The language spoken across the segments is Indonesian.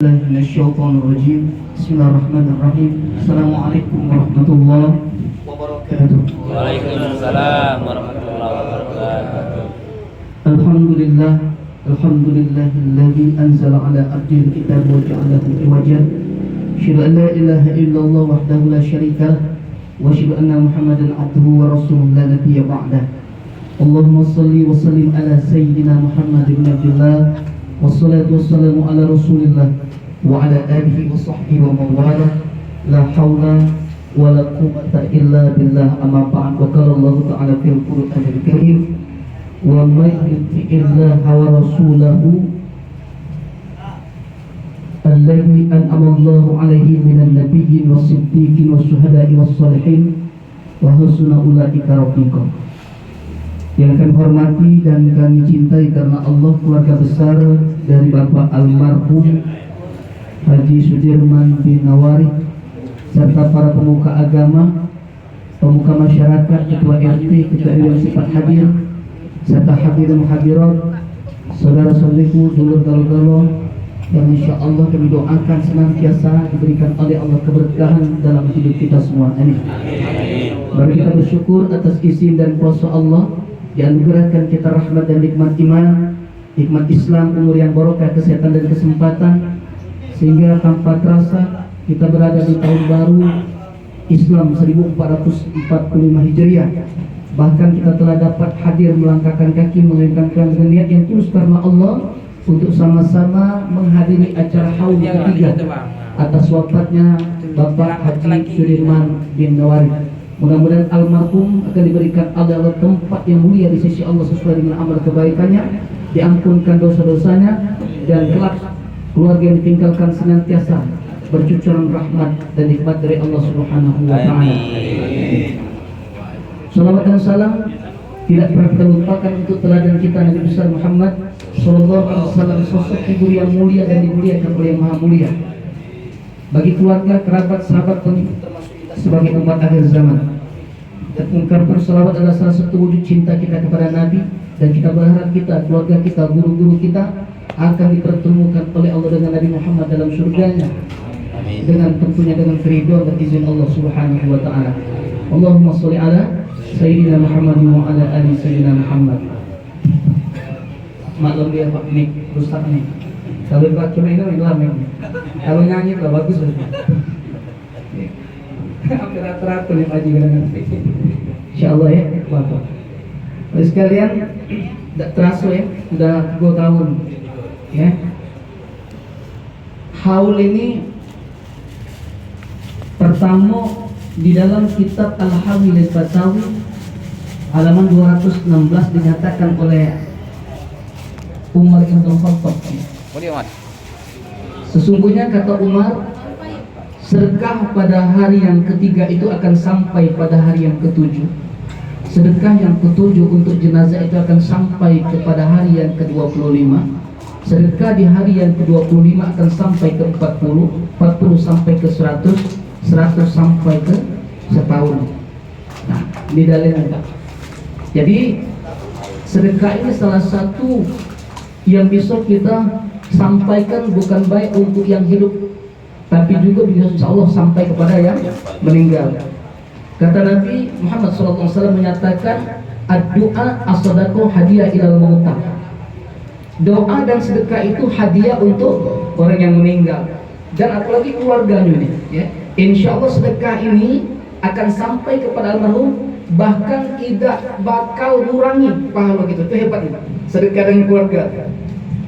من الشيطان الرجيم بسم الله الرحمن الرحيم السلام عليكم ورحمة الله وبركاته وعليكم السلام ورحمة الله وبركاته الحمد لله الذي أنزل على عبده الكتاب وجعله عوجا أشهد أن لا إله إلا الله وحده لا شريك له وأشهد أن محمدا عبده ورسوله لا نبي بعده اللهم صل وسلم على سيدنا محمد بن عبد الله والصلاة والسلام على رسول الله وعلى آله وصحبه ومن والاه لا حول ولا قوة إلا بالله أما بعد وقال الله تعالى في القرآن الكريم ومن يطع الله ورسوله الذي أنعم الله عليه من النبيين والصديقين والشهداء والصالحين وحسن أولئك رفيقا. Yang kami hormati dan kami cintai karena Allah, keluarga besar dari Bapak almarhum Haji Sudirman bin Nawari serta para pemuka agama, pemuka masyarakat, ketua RT, ketua RW sifat hadir, serta hadirin hadirat, saudara-saudariku, dulur galuh-galuh yang insya Allah kami doakan senantiasa diberikan oleh Allah keberkahan dalam hidup kita semua. Amin. Mari kita bersyukur atas izin dan kuasa Allah, dianugerahkan kita rahmat dan nikmat iman, nikmat Islam, umur yang barokah, kesehatan dan kesempatan, sehingga tanpa terasa kita berada di tahun baru Islam 1445 Hijriah. Bahkan kita telah dapat hadir melangkahkan kaki melangkahkan niat yang tulus karena Allah untuk sama-sama menghadiri acara haul ketiga atas wafatnya Bapak Haji Sudirman bin Nawari. Mudah-mudahan almarhum akan diberikan adalah tempat yang mulia di sisi Allah sesuai dengan amal kebaikannya, diampunkan dosa-dosanya, dan kelak keluarga yang ditinggalkan senantiasa bercucuran rahmat dan nikmat dari Allah Subhanahu wa Ta'ala. Salawat dan salam tidak pernah kita lupakan untuk teladan kita Nabi besar Muhammad Sallallahu Alaihi Wasallam, sosok ibu yang mulia dan dimuliakan oleh yang maha mulia. Bagi keluarga, kerabat, sahabat, pengikut termasuk kita sebagai umat akhir zaman, dan mengungkapkan salawat adalah salah satu wujud cinta kita kepada Nabi, dan kita berharap kita, keluarga kita, guru-guru kita akan dipertemukan oleh Allah dengan Nabi Muhammad dalam surganya. Amin. Dengan tentunya dengan keridhaan dan izin Allah Subhanahu wa Ta'ala. Allahumma sholli ala Sayyidina Muhammad wa ala ali Sayyidina Muhammad. Maklum dia Pak Mik rusak nih. Kalau Pak cuma itu iklan nih. Kalau nyanyi lah bagus berarti. Hampir rata-rata nih Pak Jiga dengan insyaallah ya Bapak. Terus sekalian tidak terasa ya, sudah 2 tahun ya. Haul ini pertama di dalam kitab Al-Hawil Al-Fatawi halaman 216 dinyatakan oleh Umar bin Khattab. Sesungguhnya kata Umar, sedekah pada hari yang ketiga itu akan sampai pada hari yang ketujuh. Sedekah yang ketujuh untuk jenazah itu akan sampai kepada hari yang ke-25. Sedekah di hari yang ke-25 akan sampai ke 40, 40 sampai ke 100, 100 sampai ke setahun. Nah, ini dalilnya. Jadi sedekah ini salah satu yang bisa kita sampaikan bukan baik untuk yang hidup, tapi juga bisa insya Allah sampai kepada yang meninggal. Kata Nabi Muhammad SAW menyatakan, ad-du'a as-sadaqah hadiah ilal mauta. Doa dan sedekah itu hadiah untuk orang yang meninggal, dan apalagi keluarganya ini ya. Insya Allah sedekah ini akan sampai kepada almarhum, bahkan tidak bakal mengurangi pahala gitu. Itu hebat itu sedekah dengan keluarga.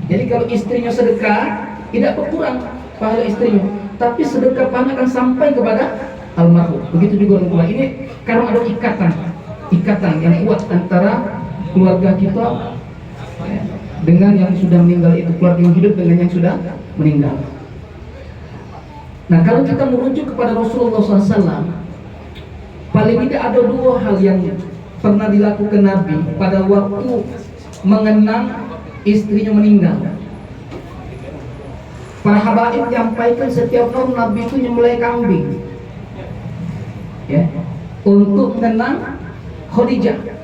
Jadi kalau istrinya sedekah tidak berkurang pahala istrinya, tapi sedekah pahala akan sampai kepada almarhum. Begitu juga orang tua. Ini karena ada ikatan yang kuat antara keluarga kita dengan yang sudah meninggal, itu keluarga yang hidup dengan yang sudah meninggal. Nah, kalau kita merujuk kepada Rasulullah SAW, paling tidak ada 2 hal yang pernah dilakukan Nabi pada waktu mengenang istrinya meninggal. Para habaib menyampaikan setiap tahun Nabi itu nyembelih kambing ya, untuk mengenang Khadijah.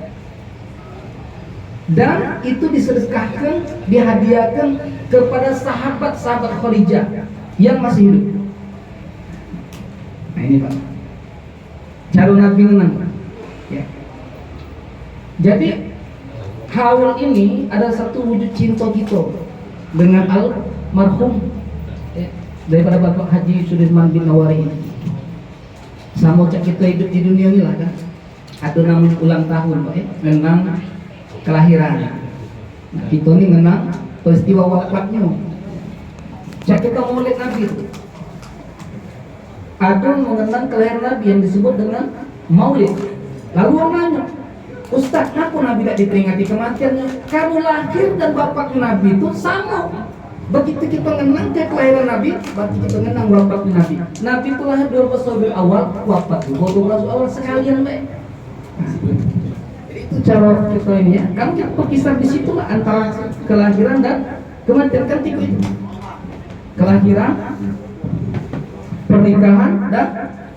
dan itu disedekahkan, dihadiahkan kepada sahabat-sahabat Khadijah yang masih hidup. Nah ini Pak, cara Nabi menang ya. Jadi haul ini ada satu wujud cinta kita dengan almarhum ya, daripada Bapak Haji Sudirman bin Nawari ini. Sama cak kita hidup di dunia ini lah kan, atau namun ulang tahun Pak ya, menang kelahiran. Nah, kita ini mengenang peristiwa wafatnya. Cak kita mau lihat Nabi itu. Ada mengenang kelahiran Nabi yang disebut dengan Maulid. Lalu orang nanya, Ustaz, kenapa Nabi tidak diperingati kematiannya? Kamu lahir dan bapak Nabi itu sama. Begitu kita mengenang kelahiran Nabi, berarti kita mengenang wafat Nabi. Nabi itu lahir 12 Rabiul Awal, wafat 12 Awal sekalian baik. Itu cara kita ini ya. Kan kita berkisar di situlah antara kelahiran dan kematian kan itu. Kelahiran, pernikahan dan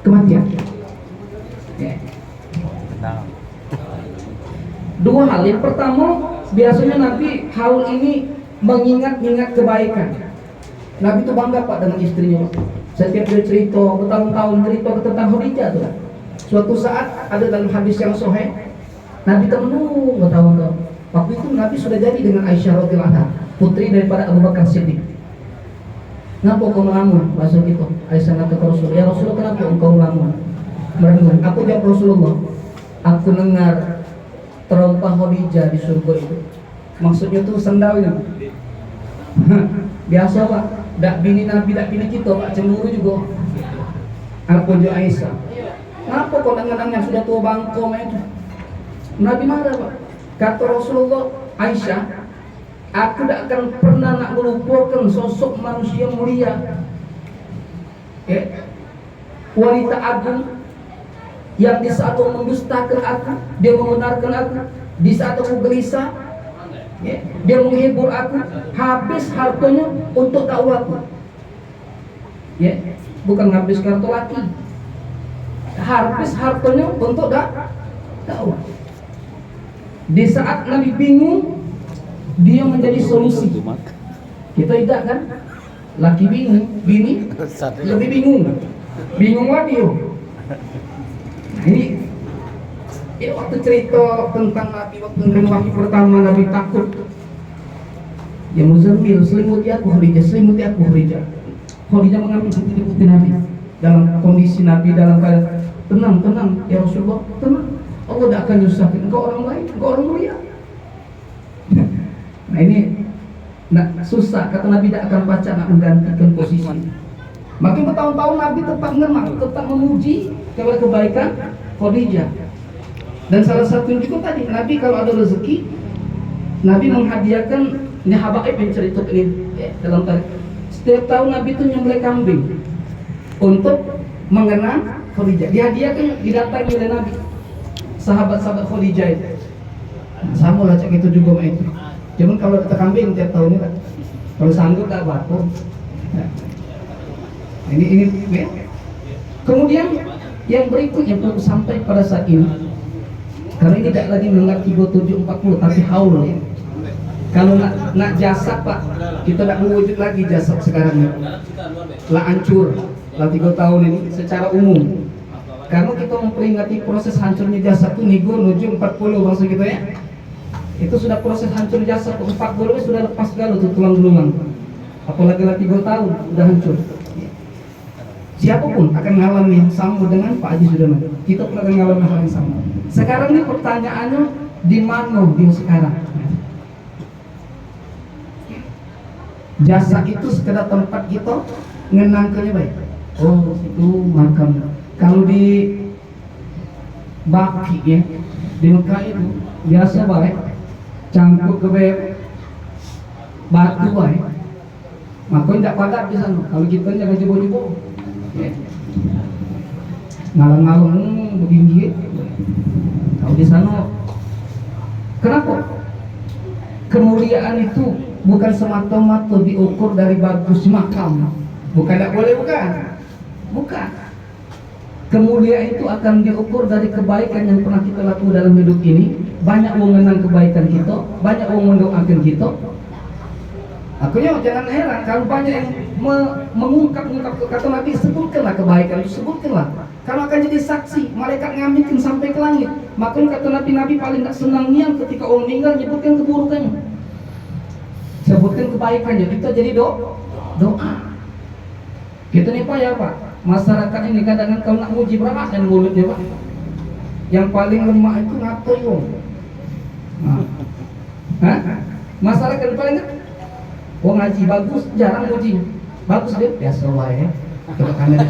kematian. Ya. Dua hal. Yang pertama, biasanya Nabi haul ini mengingat-ingat kebaikan. Nabi itu bangga Pak dengan istrinya. Setiap dia cerita, bertahun-tahun cerita tentang Khadijah tuh. Suatu saat ada dalam hadis yang sahih, Nabi menunggu bertahun-tahun. Waktu itu Nabi sudah jadi dengan Aisyah radhiyallahu anha, putri daripada Abu Bakar Siddiq. Kenapa kau melamun? Bahasa gitu. Aisyah kata ke Rasul, ya Rasulullah, kenapa engkau melamun? Merenung. Aku jawab Rasulullah, aku dengar terompah Khadijah di surga itu. Maksudnya tuh sendalnya. Biasa Pak, dak bini Nabi, dak bini kita Pak, cemburu juga. Aku jo Aisyah. Kenapa kau dengar yang sudah tua bangko itu? Nabi marah Pak. Kata Rasulullah, Aisyah, aku tidak akan pernah nak melupakan sosok manusia mulia, ya, wanita agung, yang di saat aku mendustakan aku, dia membenarkan aku. Di saat aku gelisah, ya, dia menghibur aku. Habis hartanya untuk dakwahku, ya, bukan habis kartu laki. Habis hartanya untuk dakwah. Di saat Nabi bingung, dia menjadi solusi. Kita tidak kan? Laki bingung, bini lebih bingung. Bingung waduh. Nah ini waktu cerita tentang Nabi waktu menerima wahyu pertama, Nabi takut. Ya Muzammil, selimuti aku Khadijah, selimuti aku Khadijah. Khadijah mengambil selimut Nabi dalam kondisi Nabi dalam keadaan tenang, tenang ya Rasulullah, tenang. Allah tidak akan nyusahin engkau orang lain, engkau orang mulia. Nah ini susah, kata Nabi tidak akan baca nak menggantikan posisi. Makin bertahun-tahun Nabi tetap mengemak, tetap memuji kepada kebaikan Khadijah. Dan salah satu juga tadi, Nabi kalau ada rezeki, Nabi menghadiahkan, ini habaib yang cerita ini ya, dalam tarikh. Setiap tahun Nabi itu nyembelih kambing untuk mengenang Khadijah. Dihadiahkan, didatangi oleh Nabi sahabat-sahabat Khadijah itu. Sama lah cak itu juga itu. Cuman kalau ada kambing tiap tahun kan, kalau sanggup tak apa-apa. Nah, ini ya. Kemudian yang berikutnya pun sampai pada saat ini, karena ini tidak lagi menganggap 3740 tapi haul ya. Kalau nak jasad Pak, kita tidak mewujud lagi jasad sekarang ini. Lah hancur, lah 3 tahun ini secara umum. Karena kita memperingati proses hancurnya jasad itu menuju 40 maksud kita ya. Itu sudah proses hancur jasad, 40 sudah lepas galau tuh tulang belulang. Apalagi lah 3 tahun sudah hancur. Siapapun akan mengalami yang sama dengan Pak Haji Sudirman. Kita pun akan mengalami hal yang sama. Sekarang ini pertanyaannya, di mana dia sekarang? Jasa itu sekedar tempat kita ngenangkannya baik. Oh itu makam. Kalau di Baki ya, di Mekah itu biasa baik, cangkuk ke batu baik. Maka tidak padat di sana. Kalau kita jangan jebol-jebol. Ya. Ngalang-ngalang begini. Kalau di sana, kenapa? Kemuliaan itu bukan semata-mata diukur dari bagus makam. Bukan, tidak boleh, bukan. Kemuliaan itu akan diukur dari kebaikan yang pernah kita lakukan dalam hidup ini. Banyak mengenang kebaikan kita, banyak mendoakan kita. Akhirnya jangan heran kalau banyak yang mengungkap kata Nabi, sebutkanlah kebaikan itu, sebutkanlah. Kalau akan jadi saksi, malaikat ngamitkan sampai ke langit. Maka kata Nabi paling tak senangnya ketika orang meninggal nyebutkan keburukannya, sebutkan kebaikannya. Kita jadi doa. Kita nih Pak ya Pak, masyarakat ini kadang-kadang kalau nak muji berapa dan mulutnya Pak. Yang paling lemah itu ngatur yo. Masyarakat paling wong ngaji bagus, jarang muji. Bagus dia, biasa wae. Coba kamera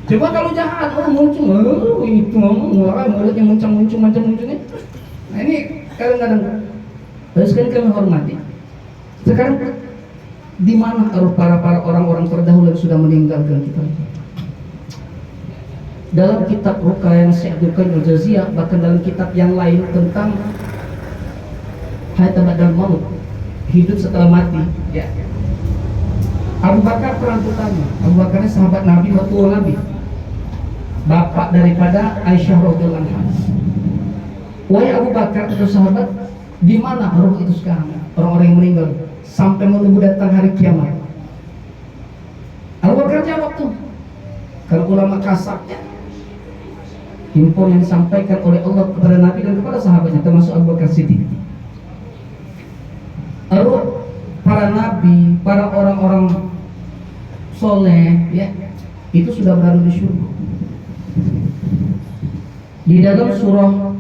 coba kalau jahat, muncul, itu ngomong, mulutnya muncul macam-macamnya. Nah ini kadang-kadang harus kan kami hormati. Sekarang di mana para orang-orang terdahulu yang sudah meninggalkan kita? Dalam kitab Ruqyah yang Syekh Abdul Qadir Al-Jauziyah, bahkan dalam kitab yang lain tentang hayat ba'dal maut, hidup setelah mati, ya. Abu Bakar pernah bertanya. Abu Bakar ini sahabat Nabi, waktu Nabi, bapak daripada Aisyah radhiyallahu anha. Wahai Abu Bakar, itu sahabat, di mana roh itu sekarang? Orang-orang yang meninggal sampai menunggu datang hari kiamat. Abu Bakar jawab tuh, kalau ulama kasabnya, himpun yang disampaikan oleh Allah kepada Nabi dan kepada sahabatnya, termasuk Abu Bakar Siddiq. Roh para nabi, para orang-orang soleh, ya, itu sudah berada di surga. Di dalam surah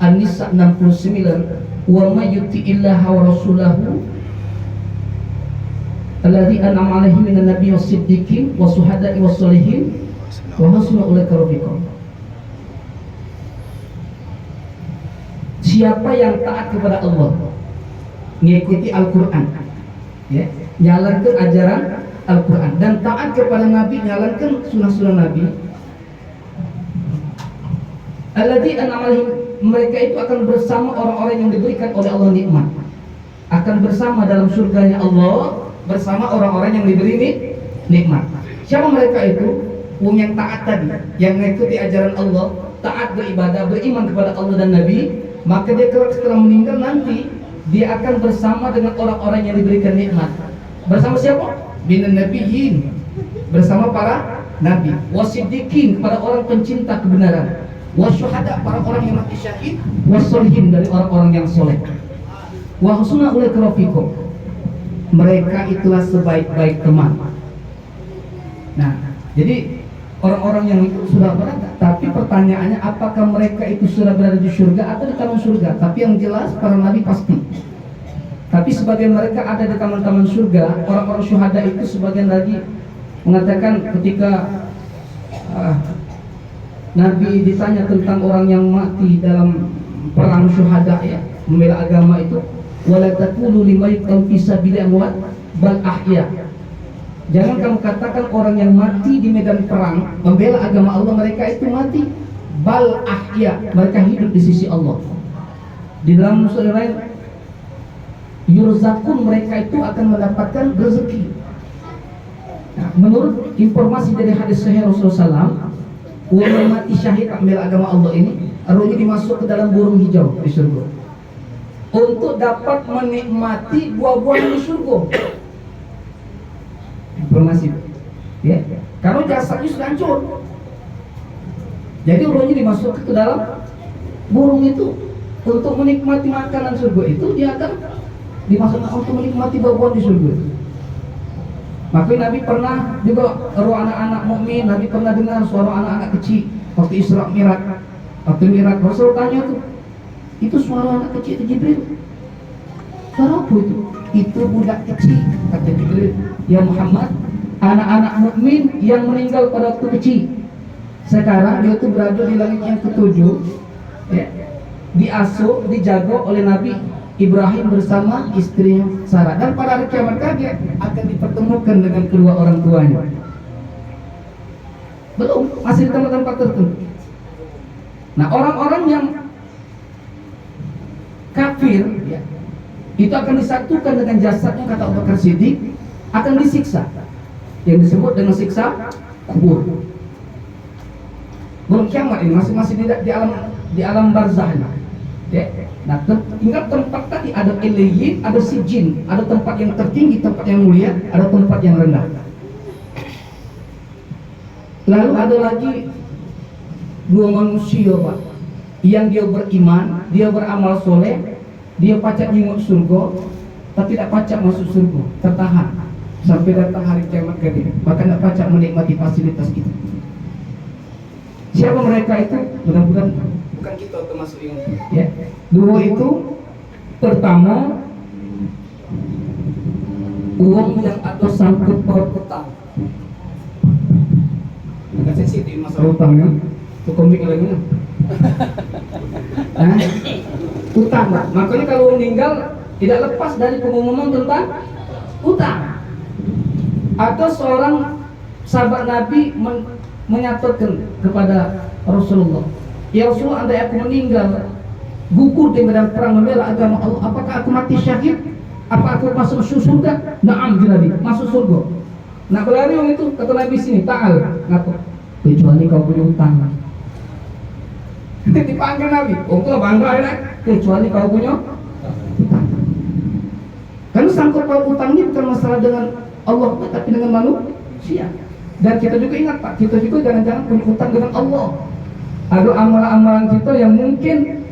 An-Nisa 69, wa may yuti'illaha wa rasulahu alladzi an'ama 'alaihi minan nabiyyin was-siddiqin was-syuhada'i was-sholihin wa hasuna ulaika rafiqa. Siapa yang taat kepada Allah, mengikuti Al-Quran, ya, jalankan ajaran Al-Quran, dan taat kepada Nabi, jalankan sunnah-sunnah Nabi, alladzi an'ama 'alaihim, mereka itu akan bersama orang-orang yang diberikan oleh Allah nikmat, akan bersama dalam surganya Allah bersama orang-orang yang diberi nikmat. Siapa mereka itu? Yang taat tadi, yang mengikuti ajaran Allah, taat beribadah, beriman kepada Allah dan Nabi, maka dia setelah meninggal nanti dia akan bersama dengan orang-orang yang diberikan nikmat. Bersama siapa? Binan nabiyyin, bersama para nabi, wasiddiqin, kepada orang pencinta kebenaran, wasyuhada, para orang yang mati syahid, wassolihin, dari orang-orang yang soleh, wa husna ulaika rafiqa, mereka itulah sebaik-baik teman. Nah, jadi orang-orang yang itu sudah berada. Tapi pertanyaannya, apakah mereka itu sudah berada di surga atau di taman surga? Tapi yang jelas para nabi pasti. Tapi sebagian mereka ada di taman-taman surga. Orang-orang syuhada itu sebagian lagi mengatakan ketika Nabi ditanya tentang orang yang mati dalam perang syuhada, ya, membela agama itu, wala taqulu liman yuqtal fi sabilillah amwat bal ahya. Jangan kamu katakan orang yang mati di medan perang membela agama Allah mereka itu mati, bal ahya, mereka hidup di sisi Allah. Di dalam surah lain, yurzakun, mereka itu akan mendapatkan rezeki. Nah, menurut informasi dari hadis sahih Rasulullah SAW, orang mati syahid membela agama Allah ini, rohnya dimasuk ke dalam burung hijau di surga untuk dapat menikmati buah-buah di surga. Informasi, ya. Kalau jasadnya sudah hancur, jadi rohnya dimasuk ke dalam burung itu untuk menikmati makanan surga itu. Dia akan dimasukkan untuk menikmati buah-buah di surga. Maka Nabi pernah juga roh anak-anak mukmin, Nabi pernah dengar suara anak-anak kecil waktu Isra Mi'raj. Waktu Mi'raj Rasul tanya tuh, itu suara anak kecil itu Jibril. Suara apa itu? Itu budak kecil, kata Jibril. Ya Muhammad, anak-anak mukmin yang meninggal pada waktu kecil, sekarang dia itu berada di langit yang ketujuh, ya, diasuh, dijaga oleh Nabi Ibrahim bersama istrinya Sarah, dan pada hari kiamat dia akan dipertemukan dengan kedua orang tuanya. Belum, masih di tempat-tempat tertentu. Nah, orang-orang yang kafir, ya, itu akan disatukan dengan jasadnya, kata Abu Bakar Siddiq, akan disiksa, yang disebut dengan siksa kubur. Belum kiamat ini, masih di alam barzah. Ya. Nah, tinggal tempat tadi ada eliyin, ada sijin, ada tempat yang tertinggi, tempat yang mulia, ada tempat yang rendah. Lalu ada lagi dua manusia, Pak, yang dia beriman, dia beramal soleh, dia pacak nyingok surga, tapi tidak pacak masuk surga, tertahan sampai datang hari kiamat gede, bahkan tidak pacak menikmati fasilitas itu. Siapa mereka itu? Mudah-mudahan bukan kita termasuk yang ya. Dua itu, pertama, uang yang ada sangkut paut utang. Agak sensitif masalah utang ya. Itu komik lagi nah. Utang, Pak. Makanya kalau meninggal tidak lepas dari pengumuman tentang utang. Ada seorang sahabat Nabi menyatakan kepada Rasulullah, "Ya Rasulullah, andai aku meninggal gugur di medan perang membela agama Allah, apakah aku mati syahid? Apa aku masuk surga?" Na'am, Nabi, masuk surga. Nak berlari orang itu, kata Nabi sini, ta'al, ngaku, kecuali kau punya utang. Dipanggil Nabi, itu bangga ya, kecuali kau punya utang. Karena sangkut paut utang ini bukan masalah dengan Allah, tapi dengan manusia. Dan kita juga ingat, Pak, kita juga jangan-jangan punya utang dengan Allah. Ada amalan-amalan kita yang mungkin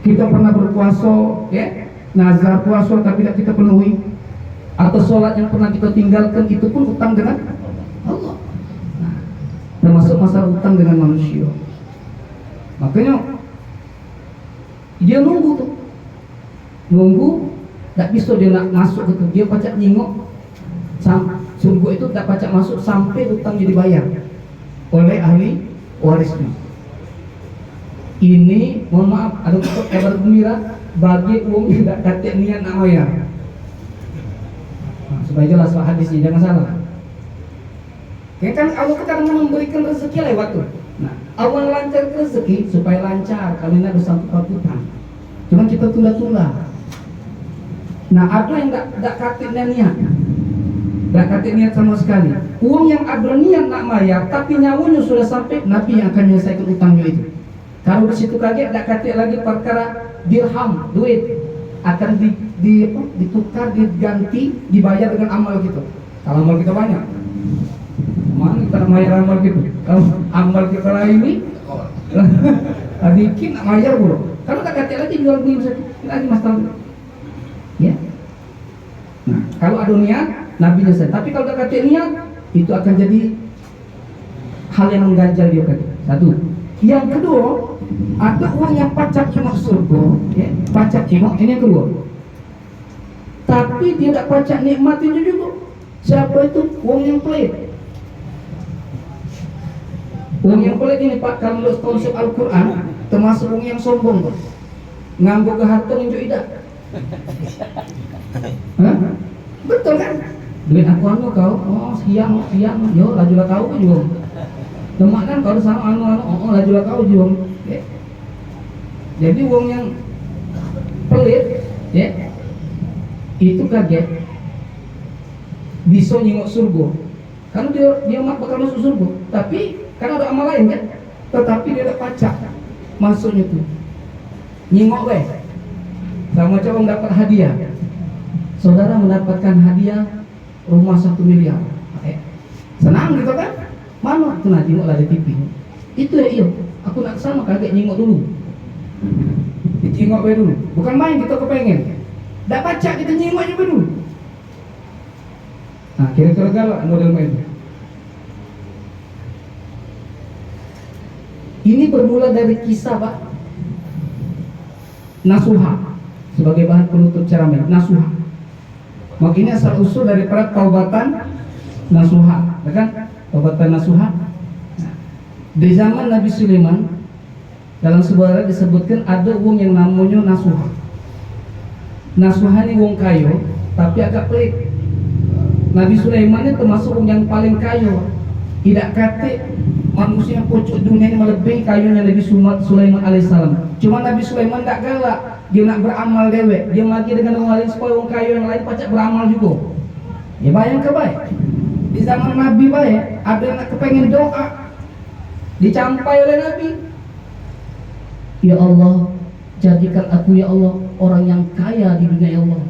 kita pernah berpuasa, ya, nazar puasa tapi tidak kita penuhi, atau sholat yang pernah kita tinggalkan, itu pun utang dengan Allah. Nah, termasuk masalah utang dengan manusia. Makanya dia nunggu, tak bisa dia nak masuk ke dia pacak nyingok surga itu, tak pacak masuk sampai utangnya dibayar oleh ahli warisnya. Ini, mohon maaf, ada kabar gembira bagi uang yang tidak katik niat nak bayar. Nah, supaya jelas Pak hadisnya, jangan salah. Ya kan Allah kadang memberikan rezeki lewat tuh. Nah, Allah lancar rezeki supaya lancar, karena ada sangkut utang. Cuma kita tunda-tunda. Nah, ada yang tidak katik niat. Tidak katik niat sama sekali. Uang yang ada niat nak bayar, tapi nyawanya sudah sampai, Nabi yang akan menyelesaikan utangnya itu. Kalau di situ kaget, tidak katik lagi perkara dirham, duit, akan ditukar, diganti, dibayar dengan amal kita. Kalau amal kita banyak, mana kita nak bayar amal kita? Kalau amal kita lah ini, dikit nak bayar bro. Kalau tak katik lagi jual beli lagi masalah. Ya. Nah, kalau ada niat, Nabi selesai. Tapi kalau tak katik niat, itu akan jadi hal yang mengganjal dia kata. Satu. Yang kedua, ada uang yang pacak cingok surga, ya, pacak cingok, ini yang kedua. Tapi dia tak pacak nikmatinya juga. Siapa itu? Uang yang pelit. Uang yang pelit ini, Pak, kalau konsep Al-Quran, termasuk uang yang sombong, Pak. Ngambuk ke harta nunjuk idak. Hah? Betul kan? Duit aku anu kau, oh siang, yo lajulah kau juga. Lemak kan kalau sama anu, lajulah kau juga. Okay. Jadi uang yang pelit, ya, itu kaget bisa nyingok surga. Karena dia bakal masuk surga. Tapi karena ada amal lain kan, tetapi dia tidak pacak masuknya tuh. Nyingok weh. Sama coba mendapat hadiah. Saudara mendapatkan hadiah rumah 1 miliar. Senang gitu kan? Mana tuh nak tengok lah di TV. Itu ya iya. Aku nak sama kaget nyingok dulu. Ditengok dulu. Bukan main kita kepengen. Dak pacak kita nyingok juga dulu. Nah, kira-kira galak model main. Ini bermula dari kisah, Pak, nasuha sebagai bahan penutup ceramah. Nasuha. Makanya asal usul daripada taubatan nasuha, kan? Taubatan nasuha. Nah, di zaman Nabi Sulaiman dalam sebuah ayat disebutkan ada uang yang namanya nasuha. Nasuha ini uang kayu, tapi agak pelit. Nabi Sulaiman ini termasuk uang yang paling kayu. Tidak kata manusia yang pojok dunia ini melebihi kayunya Nabi Sulaiman alaihissalam. Cuma Nabi Sulaiman tak galak, dia nak beramal dewek. Dia lagi dengan orang lain supaya orang kayu yang lain pacak beramal juga. Ya bayang ke baik. Di zaman Nabi baik, ada yang kepengen doa dicampai oleh Nabi. Ya Allah, jadikan aku ya Allah orang yang kaya di dunia ya Allah.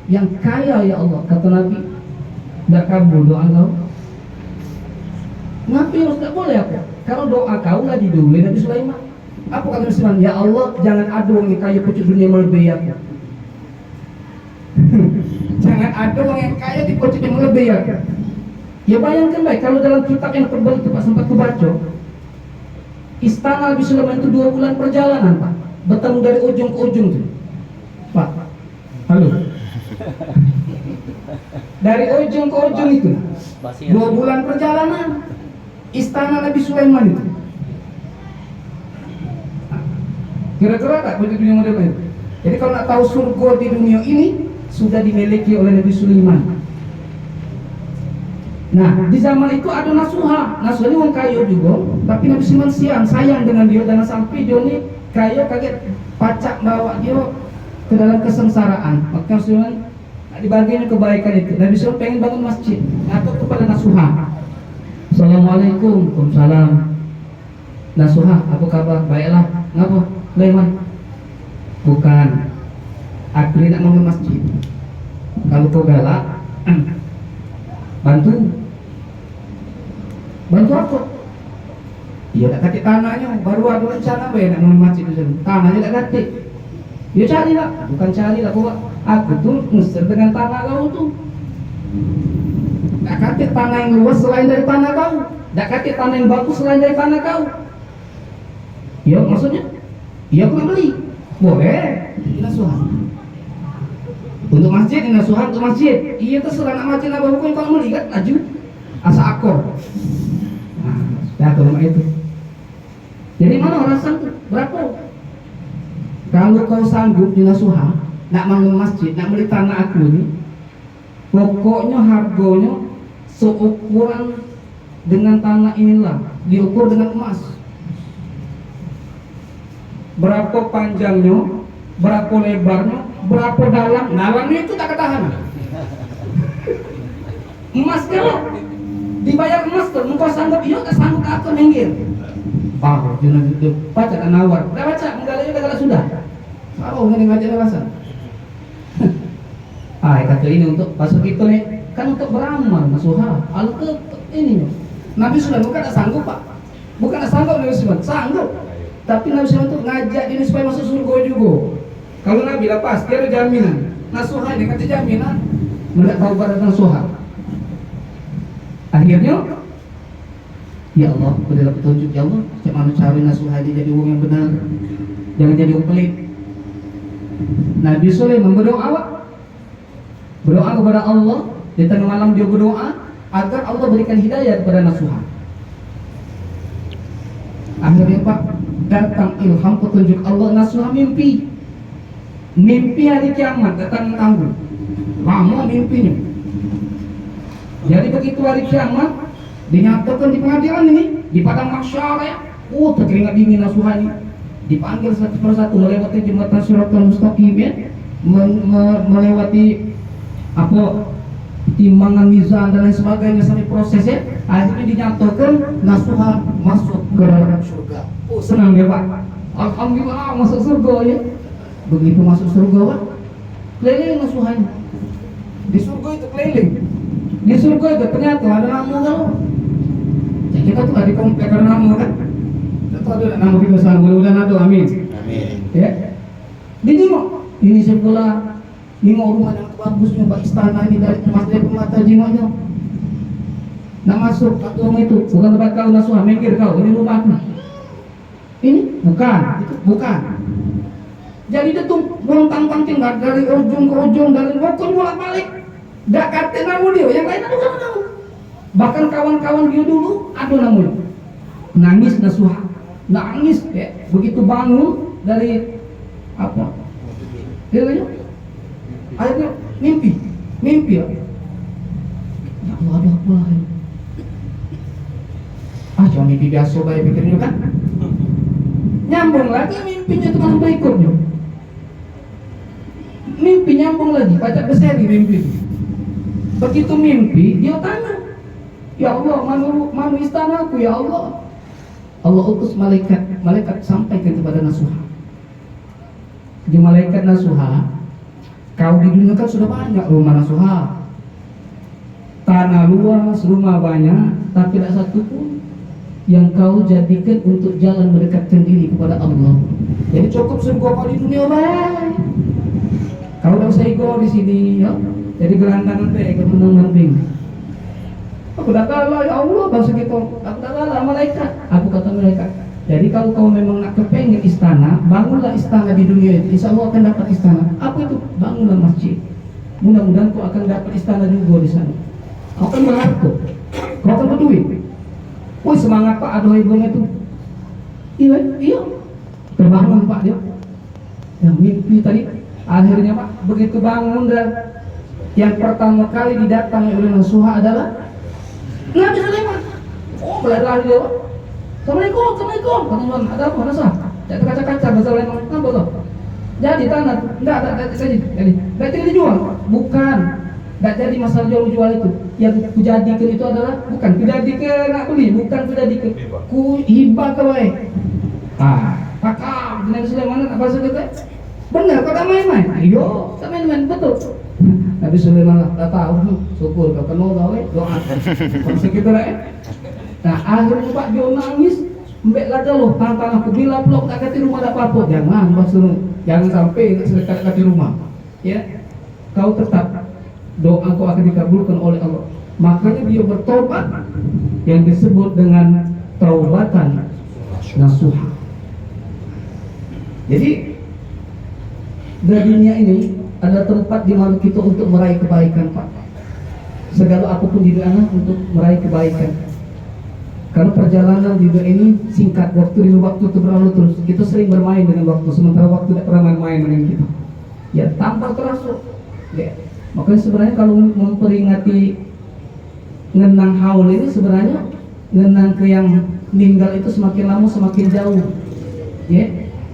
Yang kaya ya Allah, kata Nabi. Tidak kabul doa kau. Nabi harus tidak boleh apa? Kalau doa kau nggak didului Nabi Sulaiman. Apa kata Nabi Sulaiman? Ya Allah, jangan ada orang yang kaya pucuk dunia melebihi aku. Jangan ada orang yang kaya di pucuk yang melebihi aku. Ya bayangkan baik, kalau dalam kitab yang tebal itu Pak sempat kubaca, istana Nabi Sulaiman itu 2 bulan perjalanan Pak, bertemu dari ujung ke ujung tuh Pak. Halo. Dari ujung ke ujung itu 2 bulan perjalanan istana Nabi Sulaiman itu. Kira-kira tak punya dunia model itu. Jadi kalau nak tahu surga di dunia ini sudah dimiliki oleh Nabi Sulaiman. Nah, di zaman itu ada Nasuha. Nasuha ini orang kaya juga, tapi Nabi Sulaiman sayang dengan dia, jangan sampai dia ini kaya kaget pacak bawa dia ke dalam kesengsaraan. Maka Nabi Sulaiman dibaginya kebaikan itu. Nabi Sulaiman pengen bangun masjid, atau kepada Nasuha. Assalamualaikum, waalaikumsalam. Nasuha, apa kabar? Baiklah. Ngapa? Sulaiman? Bukan. Aku ini nak bangun masjid. Kalau kau galak, bantu apa? Iya tak kati tanahnya, baru ada rencana nak bangun masjid itu. Tanahnya tak kati. Ya carilah, bukan carilah kau. Aku tuh ngusir dengan tanah kau tuh. Tak kati tanah yang luas selain dari tanah kau. Tak kati tanah yang bagus selain dari tanah kau. Ya maksudnya? Iya aku nak beli. Boleh. Nasuha. Untuk masjid, nasuha untuk masjid. Iya terserah nak masjid apa hukum kalau beli kan laju. Asa akor. Nah, ke rumah itu. Jadi mana orang sanggup? Berapa? Kalau kau sanggup di nasuha, nak bangun masjid, nak beli tanah aku ini, pokoknya harganya seukuran dengan tanah inilah, diukur dengan emas. Berapa panjangnya, berapa lebarnya, berapa dalamnya itu tak ketahanan. Emas kalau dibayar emas tuh, muka sanggup, iya tak sanggup apa minggir. Pak, jangan itu baca tak nawar. Dah baca, menggalanya kata sudah. Kalau nggak baca alasan. Kata ini untuk pasal itu nih, kan untuk beramal, nasuha. Al ke ini nih. Nabi Sulaiman bukan tak sanggup Pak, bukan tak sanggup Nabi Sulaiman, sanggup. Tapi Nabi Sulaiman itu ngajak dia supaya masuk surga juga. Kalau Nabi lepas, dia ada jaminan. Nasuha ini kata jaminan, melihat tahu pada nasuha. Akhirnya, ya Allah, berilah petunjuk ya Allah, bagaimana cara nasuha ini jadi orang yang benar, jangan jadi orang pelit. Nabi Sulaiman berdoa kepada Allah di tengah malam, dia berdoa agar Allah berikan hidayah kepada nasuha. Akhirnya Pak, datang ilham petunjuk Allah. Nasuha mimpi hari kiamat, datang tangguh lama mimpinya. Jadi begitu hari kiamat dinyatakan di pengadilan ini, di padang mahsyar ya, terkeringat dingin nasuha ini, dipanggil satu persatu melewati jembatan Shiratal Mustaqim ya, melewati apa timbangan mizan dan lain sebagainya sampai prosesnya. Akhirnya dinyatakan nasuha masuk ke dalam surga. Senang dia Pak, alhamdulillah masuk surga ya. Begitu masuk surga Pak, keliling nasuhanya. Di surga itu keliling, di surga itu ternyata ada namu kalau kita tuh ada komplek ada namu kan. Kita ada namu kita sana, mudah-mudahan ada, amin. Amin. Ya, dinengok ini sebelah, nengok rumah yang bagusnya, Pak, istana ini dari emas dari permata jingoknya. Nak masuk kampung itu, bukan tempat kau nasuha, mikir kau, ini rumahku. Ini bukan, itu bukan. Jadi dia tuh bontang-panting dari ujung ke ujung, dari rukun bolak-balik. Dak kate namu dia, yang lain ada sama namu. Bahkan kawan-kawan dia dulu ada namu. Nangis nasuha, nangis ya. Begitu bangun dari apa? Dia akhirnya mimpi ya. Ya Allah, ada apa lagi? Cuma mimpi biasa baik pikirnya kan. Nyambung lagi mimpinya teman berikutnya. Mimpi nyambung lagi, baca berseri mimpi. Begitu mimpi, dia tanya, Ya Allah, manu istanaku ya Allah. Allah utus malaikat sampaikan kepada Nasuha. Di malaikat Nasuha, kau di dunia kan sudah banyak rumah Nasuha. Tanah luas, rumah banyak, tapi tidak satu pun yang kau jadikan untuk jalan mendekatkan diri kepada Allah. Jadi cukup sungguh kau di dunia baik. Kau dah usah ego di sini, ya. Jadi gelandangan deh, kemenangan bing. Aku dah kalah ya Allah, bahasa gitu. Aku dah kalah malaikat. Aku kata malaikat. Jadi kalau kau memang nak kepengen istana, bangunlah istana di dunia itu. Insya Allah akan dapat istana. Apa itu? Bangunlah masjid. Mudah-mudahan kau akan dapat istana juga di sana. Kau akan berharga. Kau akan berduit. Wih semangat Pak, aduh ibu itu. Iya. Terbangun Pak dia. Yang mimpi tadi. Akhirnya Pak, begitu bangun dan yang pertama kali didatangi oleh Nasuha adalah Nabi Sulaiman. Oh, berlari dia Pak. Assalamualaikum. Teman-teman, ada apa? Nasa? Jatuh kaca-kaca, bahasa Sulaiman. Apa tuh? Jadi tanah, enggak jadi dijual. Bukan. Enggak jadi masalah jual itu. Yang kujadikan itu adalah bukan kujadikan nak beli, bukan kujadikan. Ku hibah ke baik. Pakam Nabi Sulaiman apa sebetulnya? Benar kata main-main. Ayo, tak main-main betul. Nabi Sulaiman lah tahu, syukur kau kenal kau doa. Masih gitu lah. Nah akhirnya Pak dia nangis, mbek lah loh tantang aku bila blok tak kati rumah ada apa-apa. Jangan sampai sedekat kati rumah. Ya, kau tetap doa kau akan dikabulkan oleh Allah. Makanya dia bertobat yang disebut dengan taubatan nasuha. Jadi dari dunia ini ada tempat di mana kita untuk meraih kebaikan Pak. Segala apapun di dunia untuk meraih kebaikan. Karena perjalanan di dunia ini singkat, waktu itu berlalu terus. Kita sering bermain dengan waktu, sementara waktu tidak pernah main dengan kita. Ya tanpa terasa. Ya. Makanya sebenarnya kalau memperingati ngenang haul ini sebenarnya ngenang ke yang meninggal itu semakin lama semakin jauh. Ya.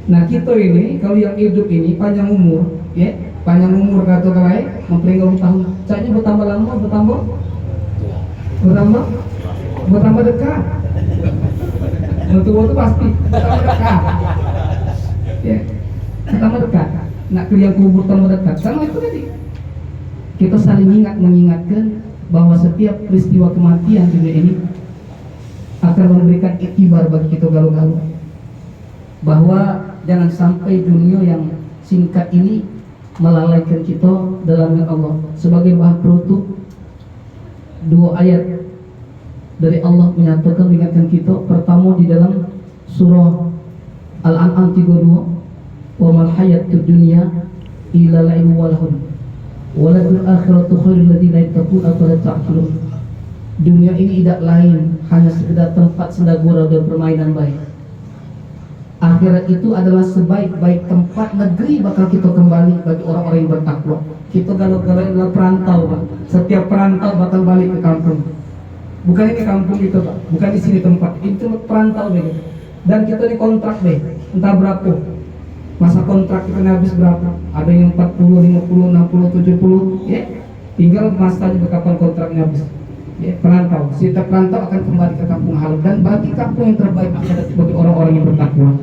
Nah kita ini kalau yang hidup ini panjang umur, ya panjang umur kata lain memperingati tahun. Caranya bertambah lama, bertambah dekat. Untuk itu pasti bertambah dekat. Ya, bertambah dekat. Nak yang kubur tambah dekat. Sama itu tadi. Kita saling mengingatkan bahwa setiap peristiwa kematian di dunia ini akan memberikan iktibar bagi kita galau-galau. Bahwa jangan sampai dunia yang singkat ini melalaikan kita dalam Allah. Sebagai bahan penutup, dua ayat dari Allah menyatakan mengingatkan kita. Pertama di dalam surah Al-An'am 32, wa mal hayatud dunya illa la'ibun wa lahun waladul akhiratu khairul ladzina yattaquna afala ta'qilun. Dunia ini tidak lain hanya sekedar tempat senda gurau dan permainan baik. Akhirat itu adalah sebaik-baik tempat negeri bakal kita kembali bagi orang-orang yang bertakwa. Kita galau-galau adalah perantau Pak. Setiap perantau bakal balik ke kampung. Bukan ini kampung itu Pak, bukan di sini tempat. Itu perantau deh. Dan kita dikontrak deh, entah berapa. Masa kontrak kita habis berapa? Ada yang 40, 50, 60, 70, ya. Tinggal masanya kapan kontraknya habis. Ya, perantau. Setiap perantau akan kembali ke kampung halaman dan bagi kampung yang terbaik akhirat bagi orang-orang yang bertakwa.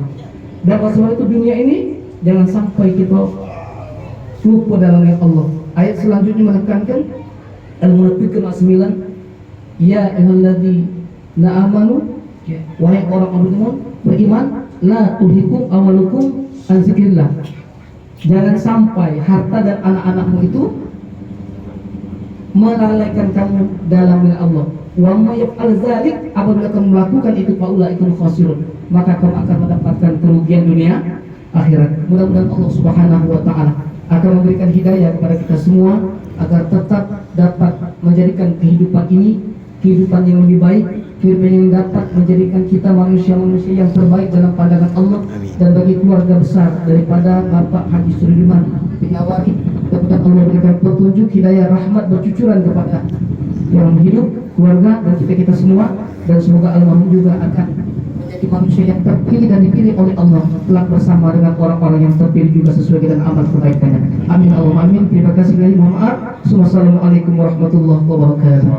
Dan oleh itu dunia ini jangan sampai kita lupa dalam ayat Allah. Ayat selanjutnya menekankan Al-Munafiqun 9, ya ayyuhalladzina amanu, wahai orang beriman, la tulhikum amwalukum an zikrillah. Jangan sampai harta dan anak-anakmu itu melalaikan kamu dalam ayat Allah. Wa may yaf'al dzalik, apabila kamu melakukan itu faulaikal khasirun, maka kamu akan mendapatkan kerugian dunia akhirat. Mudah-mudahan Allah Subhanahu wa taala akan memberikan hidayah kepada kita semua agar tetap dapat menjadikan kehidupan ini kehidupan yang lebih baik, kehidupan yang dapat menjadikan kita manusia-manusia yang terbaik dalam pandangan Allah. Dan bagi keluarga besar daripada Bapak Haji Sulaiman bin Nawari, kemudian Allah berikan petunjuk, hidayah, rahmat bercucuran kepada yang hidup, keluarga dan kita semua. Dan semoga almarhum juga akan menjadi manusia yang terpilih dan dipilih oleh Allah kelak bersama dengan orang-orang yang terpilih juga sesuai dengan amal kebaikannya. Amin Allahumma amin. Terima kasih. Mohon maaf. Wassalamualaikum warahmatullahi wabarakatuh.